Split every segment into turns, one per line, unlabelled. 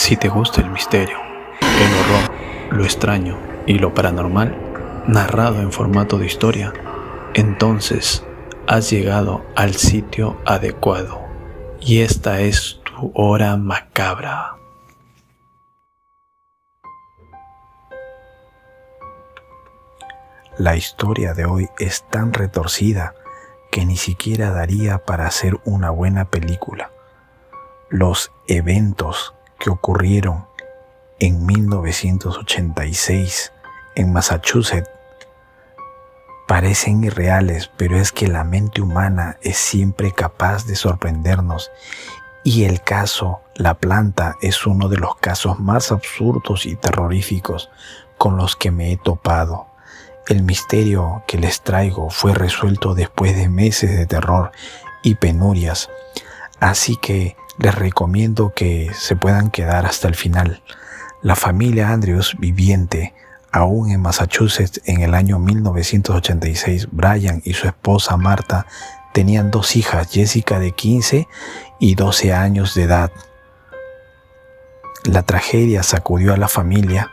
Si te gusta el misterio, el horror, lo extraño y lo paranormal, narrado en formato de historia, entonces has llegado al sitio adecuado y esta es tu hora macabra.
La historia de hoy es tan retorcida que ni siquiera daría para hacer una buena película. Los eventos que ocurrieron en 1986 en Massachusetts parecen irreales, pero es que la mente humana es siempre capaz de sorprendernos y el caso La Planta es uno de los casos más absurdos y terroríficos con los que me he topado. El misterio que les traigo fue resuelto después de meses de terror y penurias, así que les recomiendo que se puedan quedar hasta el final. La familia Andrews viviente aún en Massachusetts en el año 1986, Brian y su esposa Martha tenían dos hijas, Jessica de 15 y 12 años de edad. La tragedia sacudió a la familia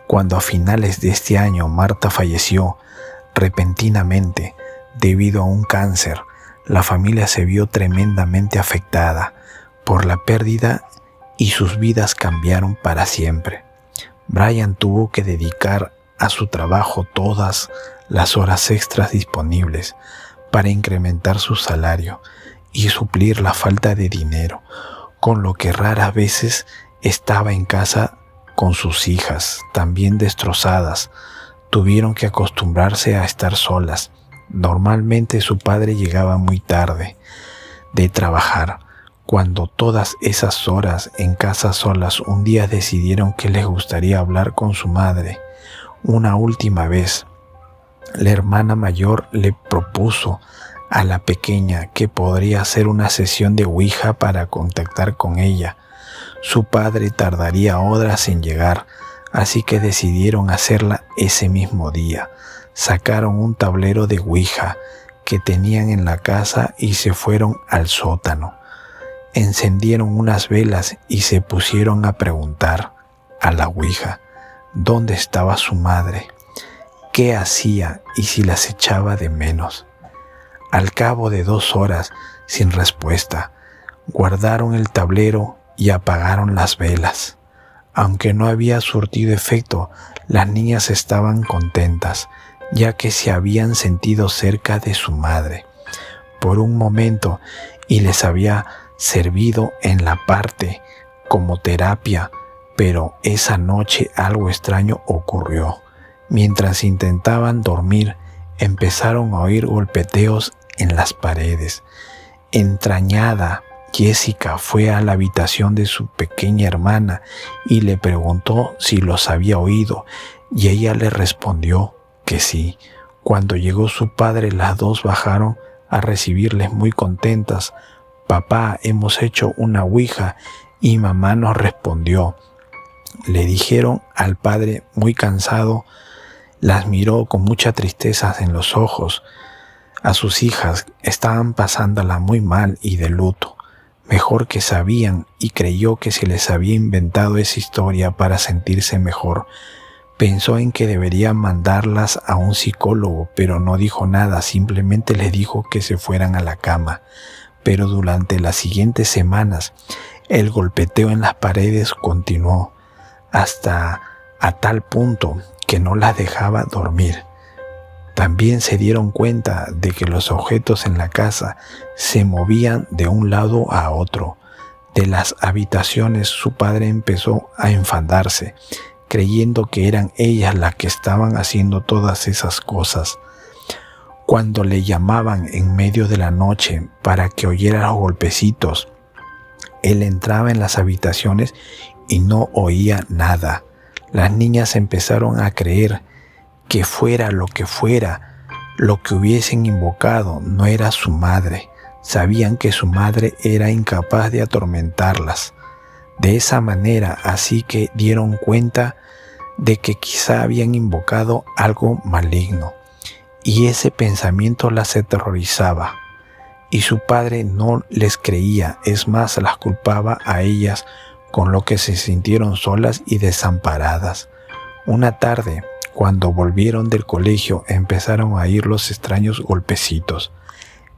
cuando a finales de este año Martha falleció repentinamente debido a un cáncer. La familia se vio tremendamente afectada por la pérdida y sus vidas cambiaron para siempre. Brian tuvo que dedicar a su trabajo todas las horas extras disponibles para incrementar su salario y suplir la falta de dinero, con lo que raras veces estaba en casa con sus hijas, también destrozadas. Tuvieron que acostumbrarse a estar solas. Normalmente su padre llegaba muy tarde de trabajar. Cuando todas esas horas en casa solas, un día decidieron que les gustaría hablar con su madre una última vez. La hermana mayor le propuso a la pequeña que podría hacer una sesión de Ouija para contactar con ella. Su padre tardaría horas en llegar, así que decidieron hacerla ese mismo día. Sacaron un tablero de Ouija que tenían en la casa y se fueron al sótano. Encendieron unas velas y se pusieron a preguntar a la Ouija dónde estaba su madre, qué hacía y si las echaba de menos. Al cabo de 2 horas, sin respuesta, guardaron el tablero y apagaron las velas. Aunque no había surtido efecto, las niñas estaban contentas, ya que se habían sentido cerca de su madre por un momento y les había servido en la parte como terapia, pero esa noche algo extraño ocurrió. Mientras intentaban dormir, empezaron a oír golpeteos en las paredes. Entrañada, Jessica fue a la habitación de su pequeña hermana y le preguntó si los había oído, y ella le respondió que sí. Cuando llegó su padre, las dos bajaron a recibirles muy contentas. «Papá, hemos hecho una Ouija y mamá nos respondió», le dijeron al padre muy cansado. Las miró con mucha tristeza en los ojos. A sus hijas estaban pasándola muy mal y de luto, mejor que sabían, y creyó que se les había inventado esa historia para sentirse mejor. Pensó en que debería mandarlas a un psicólogo, pero no dijo nada, simplemente les dijo que se fueran a la cama. Pero durante las siguientes semanas, el golpeteo en las paredes continuó, hasta a tal punto que no las dejaba dormir. También se dieron cuenta de que los objetos en la casa se movían de un lado a otro. De las habitaciones, su padre empezó a enfadarse, creyendo que eran ellas las que estaban haciendo todas esas cosas. Cuando le llamaban en medio de la noche para que oyera los golpecitos, él entraba en las habitaciones y no oía nada. Las niñas empezaron a creer que fuera lo que hubiesen invocado no era su madre. Sabían que su madre era incapaz de atormentarlas de esa manera, así que dieron cuenta de que quizá habían invocado algo maligno. Y ese pensamiento las aterrorizaba, y su padre no les creía, es más, las culpaba a ellas con lo que se sintieron solas y desamparadas. Una tarde, cuando volvieron del colegio, empezaron a oír los extraños golpecitos.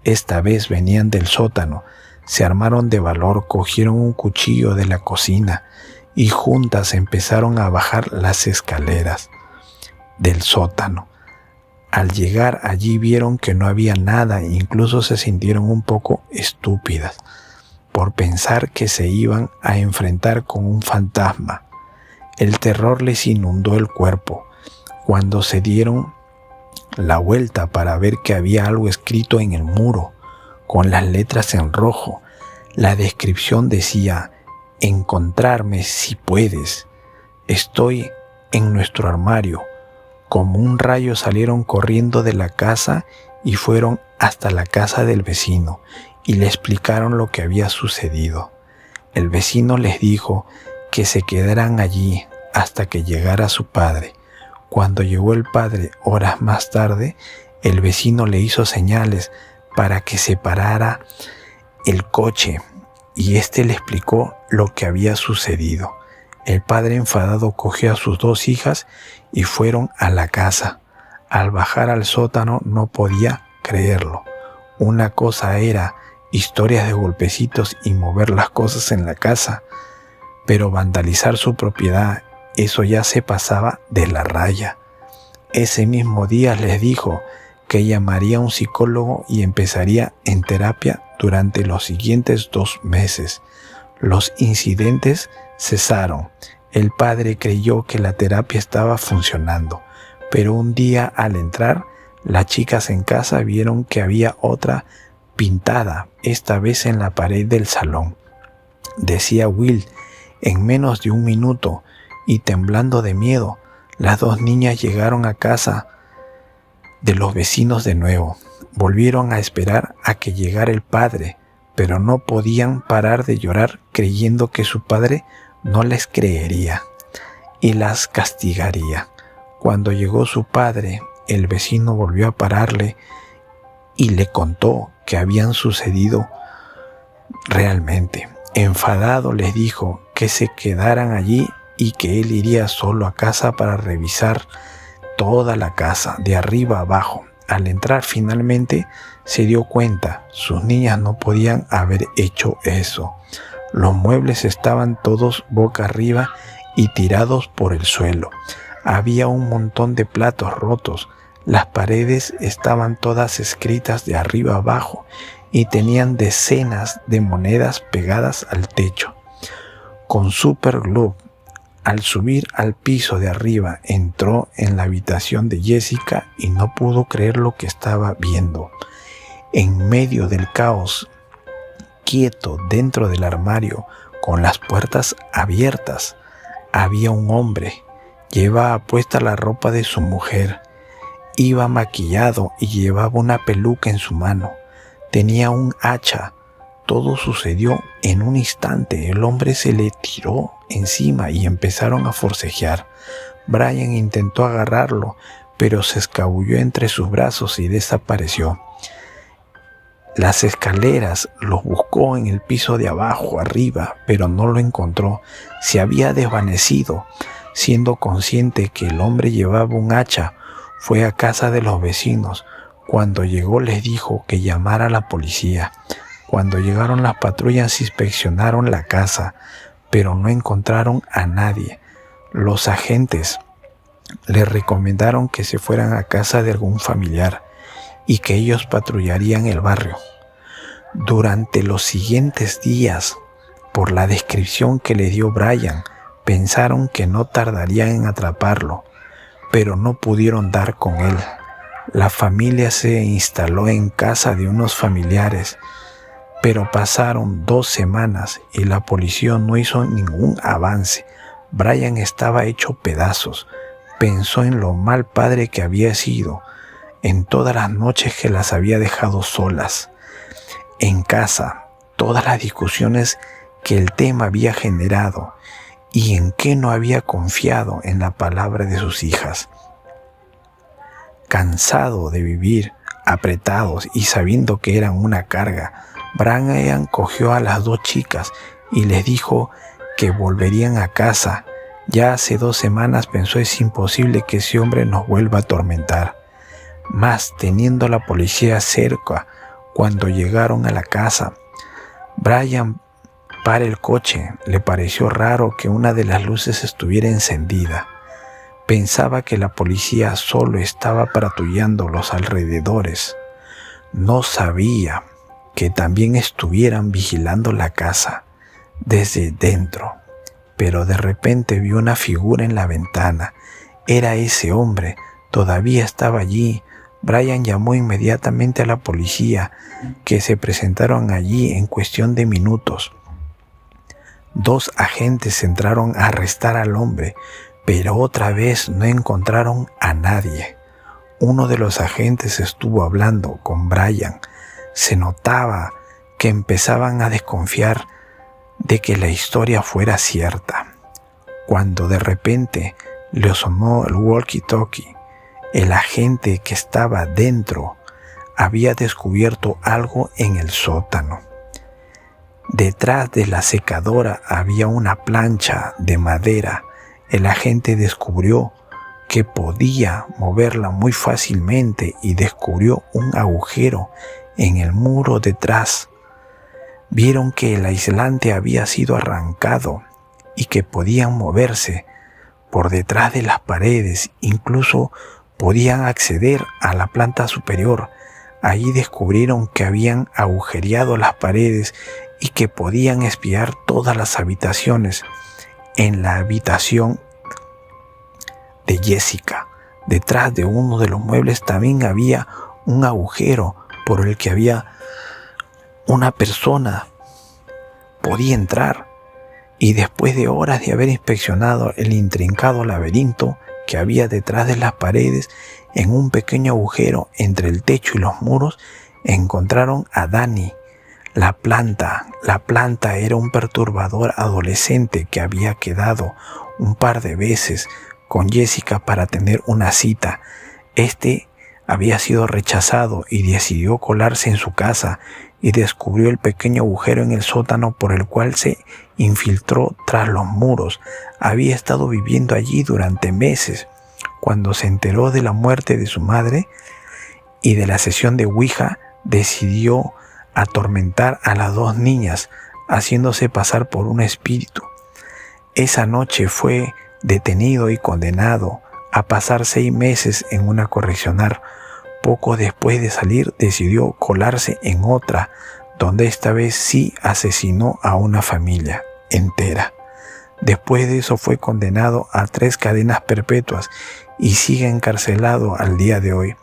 Esta vez venían del sótano. Se armaron de valor, cogieron un cuchillo de la cocina y juntas empezaron a bajar las escaleras del sótano. Al llegar allí vieron que no había nada e incluso se sintieron un poco estúpidas por pensar que se iban a enfrentar con un fantasma. El terror les inundó el cuerpo. Cuando se dieron la vuelta para ver que había algo escrito en el muro, con las letras en rojo, la descripción decía: encontrarme si puedes. Estoy en nuestro armario. Como un rayo salieron corriendo de la casa y fueron hasta la casa del vecino y le explicaron lo que había sucedido. El vecino les dijo que se quedaran allí hasta que llegara su padre. Cuando llegó el padre horas más tarde, el vecino le hizo señales para que se parara el coche y éste le explicó lo que había sucedido. El padre enfadado cogió a sus dos hijas y fueron a la casa. Al bajar al sótano no podía creerlo. Una cosa era historias de golpecitos y mover las cosas en la casa, pero vandalizar su propiedad, eso ya se pasaba de la raya. Ese mismo día les dijo que llamaría a un psicólogo y empezaría en terapia durante los siguientes 2 meses. Los incidentes cesaron. El padre creyó que la terapia estaba funcionando, pero un día al entrar, las chicas en casa vieron que había otra pintada, esta vez en la pared del salón. Decía Will: en menos de 1 minuto, y temblando de miedo, las 2 niñas llegaron a casa de los vecinos de nuevo. Volvieron a esperar a que llegara el padre, pero no podían parar de llorar creyendo que su padre no les creería y las castigaría. Cuando llegó su padre, el vecino volvió a pararle y le contó que habían sucedido realmente. Enfadado les dijo que se quedaran allí y que él iría solo a casa para revisar toda la casa, de arriba a abajo. Al entrar finalmente se dio cuenta, sus niñas no podían haber hecho eso. Los muebles estaban todos boca arriba y tirados por el suelo. Había un montón de platos rotos. Las paredes estaban todas escritas de arriba abajo y tenían decenas de monedas pegadas al techo. Con superglue, al subir al piso de arriba, entró en la habitación de Jessica y no pudo creer lo que estaba viendo. En medio del caos, quieto dentro del armario, con las puertas abiertas, había un hombre. Llevaba puesta la ropa de su mujer. Iba maquillado y llevaba una peluca en su mano. Tenía un hacha. Todo sucedió en un instante. El hombre se le tiró encima y empezaron a forcejear. Brian intentó agarrarlo, pero se escabulló entre sus brazos y desapareció. Las escaleras los buscó en el piso de abajo, arriba, pero no lo encontró. Se había desvanecido. Siendo consciente que el hombre llevaba un hacha, fue a casa de los vecinos. Cuando llegó les dijo que llamara a la policía. Cuando llegaron las patrullas inspeccionaron la casa, pero no encontraron a nadie. Los agentes le recomendaron que se fueran a casa de algún familiar y que ellos patrullarían el barrio. Durante los siguientes días, por la descripción que le dio Brian, pensaron que no tardarían en atraparlo, pero no pudieron dar con él. La familia se instaló en casa de unos familiares, pero pasaron 2 semanas y la policía no hizo ningún avance. Brian estaba hecho pedazos. Pensó en lo mal padre que había sido, en todas las noches que las había dejado solas en casa, todas las discusiones que el tema había generado y en qué no había confiado en la palabra de sus hijas. Cansado de vivir apretados y sabiendo que eran una carga, Brian cogió a las 2 chicas y les dijo que volverían a casa. Ya hace 2 semanas pensó: es imposible que ese hombre nos vuelva a atormentar. Mas teniendo a la policía cerca, cuando llegaron a la casa, Brian para el coche. Le pareció raro que una de las luces estuviera encendida. Pensaba que la policía solo estaba patrullando los alrededores. No sabía que también estuvieran vigilando la casa desde dentro. Pero de repente vio una figura en la ventana. Era ese hombre, todavía estaba allí. Brian llamó inmediatamente a la policía, que se presentaron allí en cuestión de minutos. 2 agentes entraron a arrestar al hombre, pero otra vez no encontraron a nadie. Uno de los agentes estuvo hablando con Brian. Se notaba que empezaban a desconfiar de que la historia fuera cierta, cuando de repente le sonó el walkie-talkie. El agente que estaba dentro había descubierto algo en el sótano. Detrás de la secadora había una plancha de madera. El agente descubrió que podía moverla muy fácilmente y descubrió un agujero en el muro detrás. Vieron que el aislante había sido arrancado y que podían moverse por detrás de las paredes. Incluso podían acceder a la planta superior. Allí descubrieron que habían agujereado las paredes y que podían espiar todas las habitaciones. En la habitación de Jessica, detrás de uno de los muebles, también había un agujero por el que había una persona podía entrar. Y después de horas de haber inspeccionado el intrincado laberinto que había detrás de las paredes, en un pequeño agujero entre el techo y los muros, encontraron a Danny. La planta era un perturbador adolescente que había quedado un par de veces con Jessica para tener una cita. Este había sido rechazado y decidió colarse en su casa, y descubrió el pequeño agujero en el sótano por el cual se infiltró tras los muros. Había estado viviendo allí durante meses. Cuando se enteró de la muerte de su madre y de la sesión de Ouija, decidió atormentar a las 2 niñas, haciéndose pasar por un espíritu. Esa noche fue detenido y condenado a pasar 6 meses en una correccional. Poco después de salir, decidió colarse en otra, donde esta vez sí asesinó a una familia entera. Después de eso fue condenado a 3 cadenas perpetuas y sigue encarcelado al día de hoy.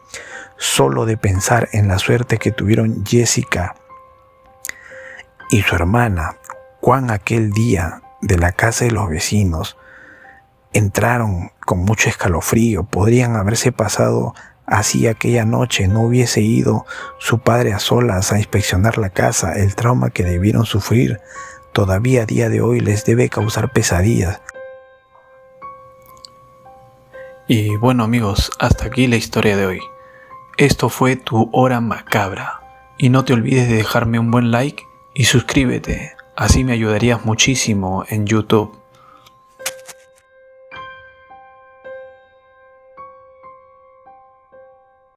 Solo de pensar en la suerte que tuvieron Jessica y su hermana, cuán aquel día de la casa de los vecinos entraron con mucho escalofrío. Podrían haberse pasado así aquella noche. No hubiese ido su padre a solas a inspeccionar la casa. El trauma que debieron sufrir todavía a día de hoy les debe causar pesadillas.
Y bueno amigos, hasta aquí la historia de hoy. Esto fue tu hora macabra. Y no te olvides de dejarme un buen like y suscríbete. Así me ayudarías muchísimo en YouTube.